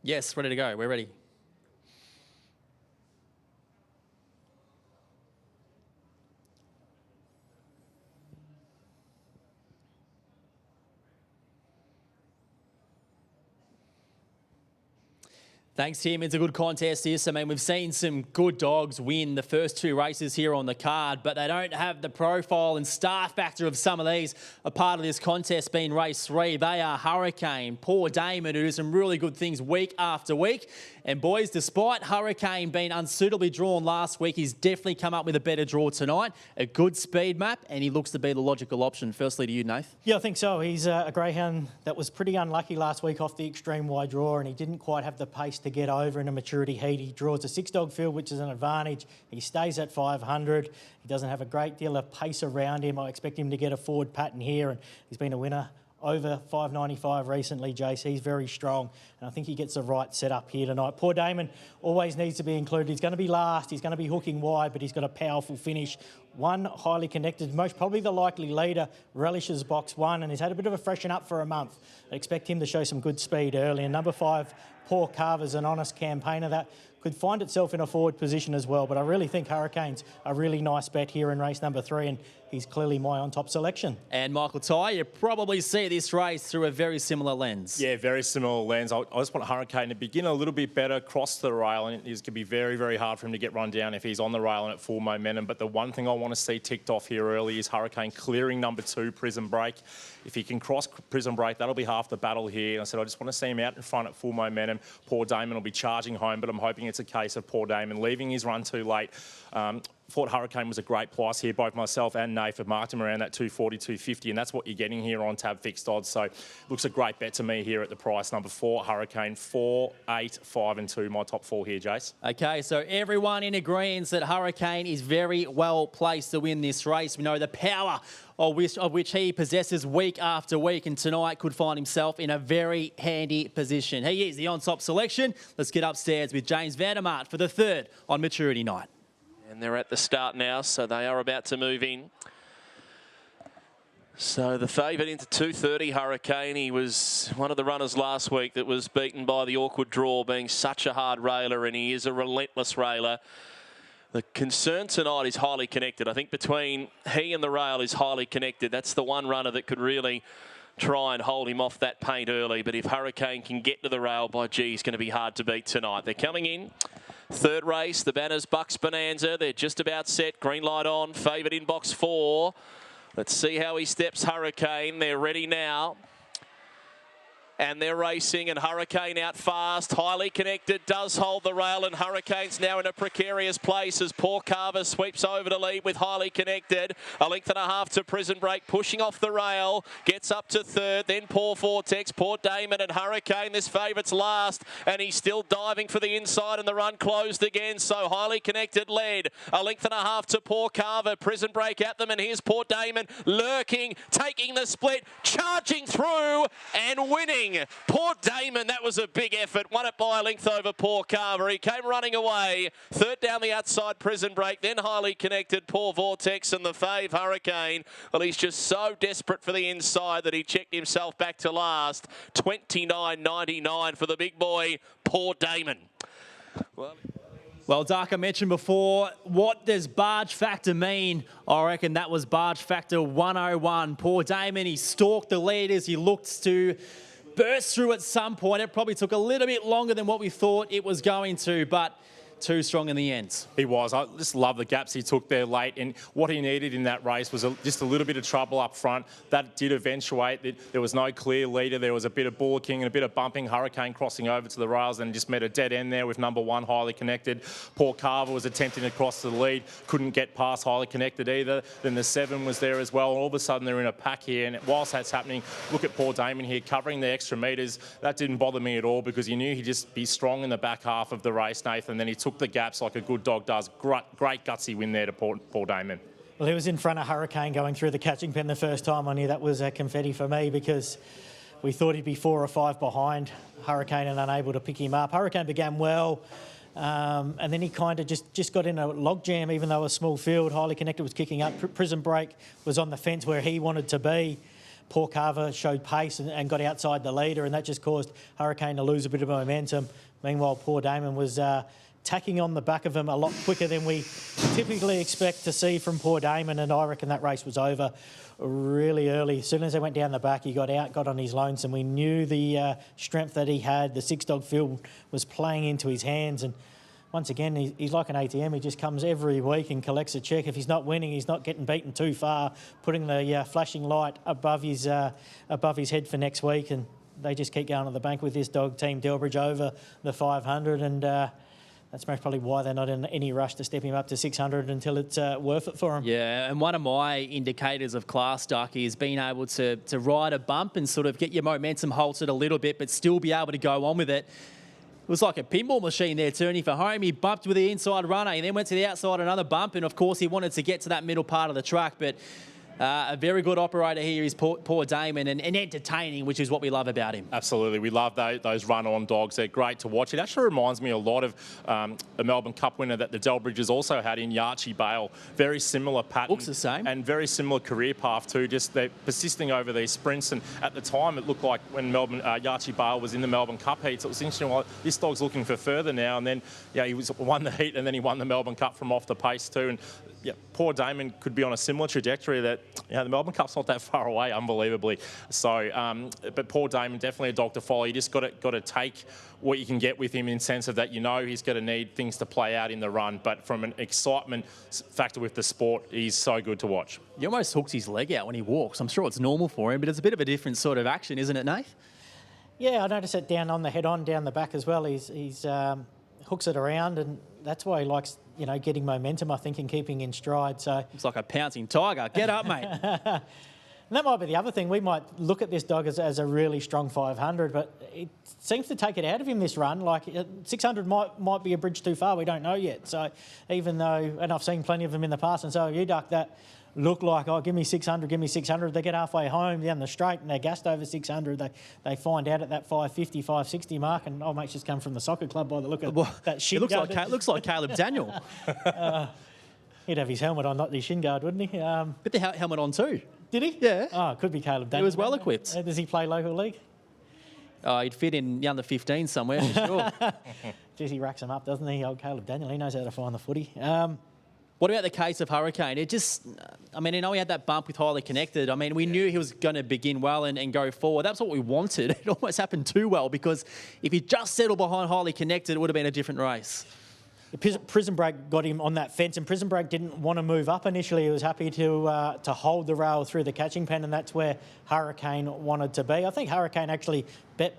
Yes, ready to go. We're ready. Thanks, Tim. It's a good contest this. I mean, we've seen some good dogs win the first two races here on the card, but they don't have the profile and star factor of some of these. A part of this contest being race 3. They are Hurricane, Poor Damon, who do some really good things week after week. And boys, despite Hurricane being unsuitably drawn last week, he's definitely come up with a better draw tonight. A good speed map, and he looks to be the logical option. Firstly to you, Nath. Yeah, I think so. He's a greyhound that was pretty unlucky last week off the extreme wide draw, and he didn't quite have the pace to get over in a maturity heat. He draws a 6-dog field, which is an advantage. He stays at 500. He doesn't have a great deal of pace around him. I expect him to get a forward pattern here, and he's been a winner over 595 recently, Jace. He's very strong, and I think he gets the right setup here tonight. Poor Damon always needs to be included. He's going to be last. He's going to be hooking wide, but he's got a powerful finish. One highly connected, most probably the likely leader, relishes box 1, and he's had a bit of a freshen up for a month. I expect him to show some good speed early. And number 5, Poor Carver's an honest campaigner that could find itself in a forward position as well. But I really think Hurricane's a really nice bet here in race number 3, and he's clearly my on-top selection. And Michael Ty, you probably see this race through a very similar lens. Yeah, very similar lens. I just want Hurricane to begin a little bit better, cross the rail, and it's going to be very, very hard for him to get run down if he's on the rail and at full momentum. But the one thing I want to see ticked off here early is Hurricane clearing number 2, Prison Break. If he can cross Prison Break, that'll be half the battle here. And I said, I just want to see him out in front at full momentum. Poor Damon will be charging home, but I'm hoping it's a case of Poor Damon leaving his run too late. Thought Hurricane was a great price here. Both myself and Nath have marked him around that 240, 250, and that's what you're getting here on Tab Fixed Odds. So looks a great bet to me here at the price. Number 4, Hurricane, 4, 8, 5 and 2, my top 4 here, Jace. Okay, so everyone in agreement that Hurricane is very well placed to win this race. We know the power of which he possesses week after week, and tonight could find himself in a very handy position. He is the on-top selection. Let's get upstairs with James Vandermart for the 3rd on Maturity Night. And they're at the start now, so they are about to move in. So the favourite into 230, Hurricane. He was one of the runners last week that was beaten by the awkward draw, being such a hard railer, and he is a relentless railer. The concern tonight is highly connected. I think between he and the rail is highly connected. That's the one runner that could really try and hold him off that paint early. But if Hurricane can get to the rail, by gee, he's going to be hard to beat tonight. They're coming in. 3rd race, the Banners Bucks Bonanza. They're just about set. Green light on. Favourite in box 4. Let's see how he steps Hurricane. They're ready now. And they're racing, and Hurricane out fast, highly connected, does hold the rail, and Hurricane's now in a precarious place as Poor Carver sweeps over to lead with highly connected. A length and a half to Prison Break, pushing off the rail, gets up to 3rd, then Poor Vortex, Poor Damon and Hurricane. This favourite's last, and he's still diving for the inside, and the run closed again, so highly connected led. A length and a half to Poor Carver, Prison Break at them, and here's Poor Damon lurking, taking the split, charging through and winning. Poor Damon, that was a big effort. Won it by a length over Poor Carver. He came running away. 3rd down the outside, Prison Break. Then highly connected, Poor Vortex, and the fave, Hurricane. Well, he's just so desperate for the inside that he checked himself back to last. 29.99 for the big boy, Poor Damon. Well, Dark, I mentioned before, what does barge factor mean? I reckon that was barge factor 101. Poor Damon, he stalked the leaders. He looked to burst through at some point. It probably took a little bit longer than what we thought it was going to, but too strong in the end. He was. I just love the gaps he took there late, and what he needed in that race was just a little bit of trouble up front. That did eventuate. There was no clear leader. There was a bit of bullocking and a bit of bumping. Hurricane crossing over to the rails and just met a dead end there with number 1 highly connected. Poor Carver was attempting to cross the lead, couldn't get past highly connected either. Then the 7 was there as well. All of a sudden they're in a pack here, and whilst that's happening, look at Poor Damon here covering the extra metres. That didn't bother me at all because you knew he'd just be strong in the back half of the race, Nathan. Then he took the gaps like a good dog does. Great gutsy win there to Poor Damon. Well, he was in front of Hurricane going through the catching pen the first time. I knew that was confetti for me because we thought he'd be 4 or 5 behind Hurricane and unable to pick him up. Hurricane began well, and then he kind of just got in a logjam, even though a small field. Highly connected was kicking up. Prison Break was on the fence where he wanted to be. Poor Carver showed pace and got outside the leader, and that just caused Hurricane to lose a bit of momentum. Meanwhile, Poor Damon was tacking on the back of him a lot quicker than we typically expect to see from Poor Damon, and I reckon that race was over really early. As soon as they went down the back, he got out, got on his lonesome. We knew the strength that he had. The six-dog field was playing into his hands, and once again, he's like an ATM. He just comes every week and collects a cheque. If he's not winning, he's not getting beaten too far, putting the flashing light above his head for next week, and they just keep going to the bank with this dog, Team Delbridge, over the 500, and that's most probably why they're not in any rush to step him up to 600 until it's worth it for him. Yeah, and one of my indicators of class, Ducky, is being able to ride a bump and sort of get your momentum halted a little bit, but still be able to go on with it. It was like a pinball machine there, turning for home. He bumped with the inside runner. He then went to the outside, another bump, and of course he wanted to get to that middle part of the track, but a very good operator here is Poor Damon, and entertaining, which is what we love about him. Absolutely. We love those run-on dogs. They're great to watch. It actually reminds me a lot of a Melbourne Cup winner that the Delbridges also had in Yarchi Bale. Very similar pattern. Looks the same. And very similar career path too. Just they're persisting over these sprints. And at the time, it looked like when Yarchi Bale was in the Melbourne Cup heats, it was interesting. Well, this dog's looking for further now. And then, yeah, he won the heat and then he won the Melbourne Cup from off the pace too. And yeah, Poor Damon could be on a similar trajectory that, the Melbourne Cup's not that far away, unbelievably. So, but Poor Damon, definitely a dog to follow. You just got to take what you can get with him in sense of that he's going to need things to play out in the run. But from an excitement factor with the sport, he's so good to watch. He almost hooks his leg out when he walks. I'm sure it's normal for him, but it's a bit of a different sort of action, isn't it, Nath? Yeah, I noticed it down on the head-on, down the back as well. He's hooks it around, and that's why he likes, getting momentum, I think, and keeping in stride. So it's like a pouncing tiger. Get up, mate. And that might be the other thing. We might look at this dog as a really strong 500, but it seems to take it out of him this run. Like 600 might be a bridge too far. We don't know yet. So even though, and I've seen plenty of them in the past, and so have you, Duck, that look like, oh, give me 600, give me 600. They get halfway home down the straight and they're gassed over 600. They find out at that 550, 560 mark, and old mate's just come from the soccer club by the look of that shin guard. It looks like Caleb Daniel. He'd have his helmet on, not his shin guard, wouldn't he? But the helmet on too. Did he? Yeah. Oh, it could be Caleb Daniel. He was well equipped. Does he play local league? Oh, he'd fit in the under 15 somewhere, for sure. Jeez, he racks him up, doesn't he, old Caleb Daniel? He knows how to find the footy. What about the case of Hurricane? I know he had that bump with Highly Connected. I mean, we knew he was going to begin well and go forward. That's what we wanted. It almost happened too well, because if he just settled behind Highly Connected, it would have been a different race. Prison Break got him on that fence, and Prison Break didn't want to move up initially. He was happy to hold the rail through the catching pen, and that's where Hurricane wanted to be. I think Hurricane actually bet